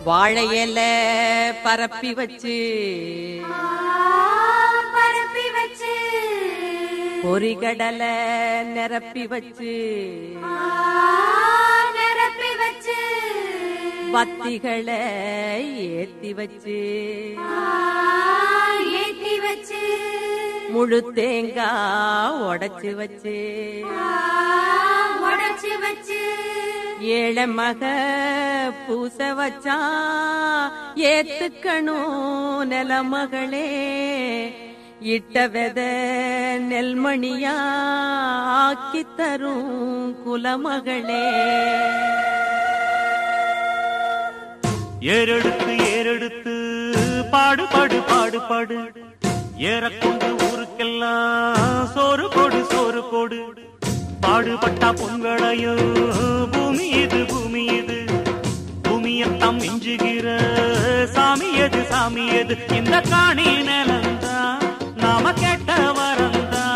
வாழையில பரப்பி வச்சு பொறிகடலை நிரப்பி வச்சு வத்திகளை ஏத்தி வச்சு முழு தேங்காய் உடைச்சு வச்சு ஏழை மக பூச வச்சா ஏத்துக்கணும் நிலமகளே இட்ட வெத நெல்மணியா ஆக்கி தரும் குலமகளே. ஏறெடுத்து ஏறெடுத்து பாடு பாடு பாடு பாடு ஏறக்கொண்டு ஊருக்கெல்லாம் சோறு கொடு சோறு கொடு பாடுபட்டா பொங்கலையோ பூமி இது பூமி இது பூமியத்தம் மிஞ்சுகிற சாமி எது சாமி எது இந்த காணி நிலந்தா நாம கேட்ட வரந்தா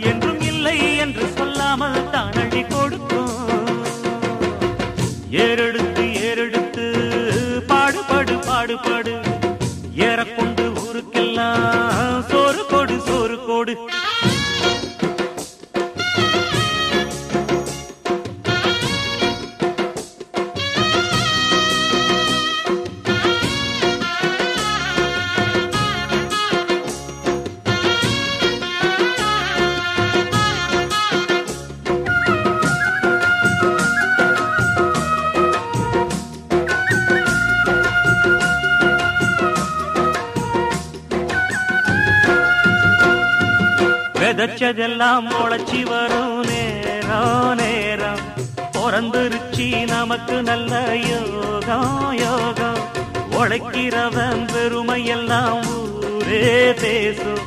என்றும் இல்லை என்று சொல்லாமல் தான் அள்ளி கொடுக்கும். ஏறெடுத்து ஏறெடுத்து பாடுபடு பாடுபடு ஏறக்கொண்டு ஊருக்கெல்லாம் சோறு கொடு சோறு கொடு. விதைச்சதெல்லாம் முளைச்சி வரும் நேரம் நேரம் பிறந்துருச்சி நமக்கு நல்ல யோகம் யோகம் உழைக்கிறவன் பெருமையெல்லாம் ஊரே பேசும்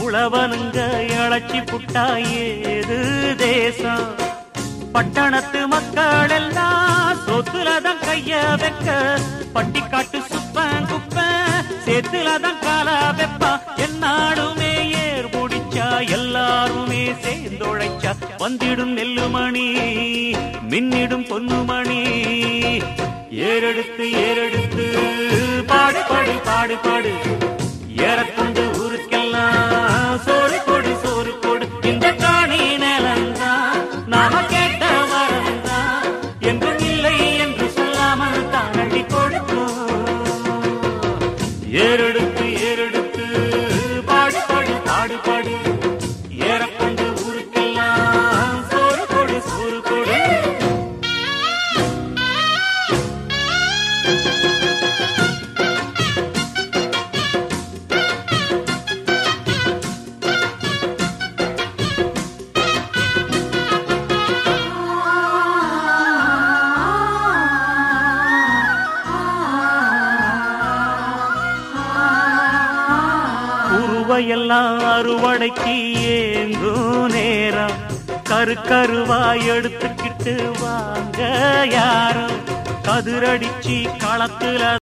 உழவனுங்க இழைச்சி புட்டா ஏது தேசம். பட்டணத்து மக்கள் எல்லாம் சொத்துலதான் கைய வைக்க பட்டிக்காட்டு சுப்பன் குப்பன் சேத்துலதான் காலா வெப்பா என்னாடுமே ஏர் முடிச்சா எல்லாருமே சேர்ந்தொழைச்சா வந்திடும் நெல்லுமணி மின்னிடும் பொன்னுமணி. ஏறெடுத்து ஏறெடுத்து பாடு பாடு பாடு பாடு ஏறக்கொண்டு ஊருக்கெல்லாம் சோறு கொடு சோறு கொடு இந்த காணி நிலந்தா நாம கேட்ட வரந்தா என்றும் இல்லை என்று சொல்லாமல் தான் அள்ளி கொடுக்கும். ஏறெடுத்து ஏறெடுத்து பாடு பாடு பாடு பாடு ஏறக்கொண்டு ஊருக்கெல்லாம் சோறு கொடு சோறு கொடு. எல்லாம் அறுவடைக்கு ஏங்கும் நேரம் கருவாய் எடுத்துக்கிட்டு வாங்க யாரும் கதிரடிச்சு களத்துல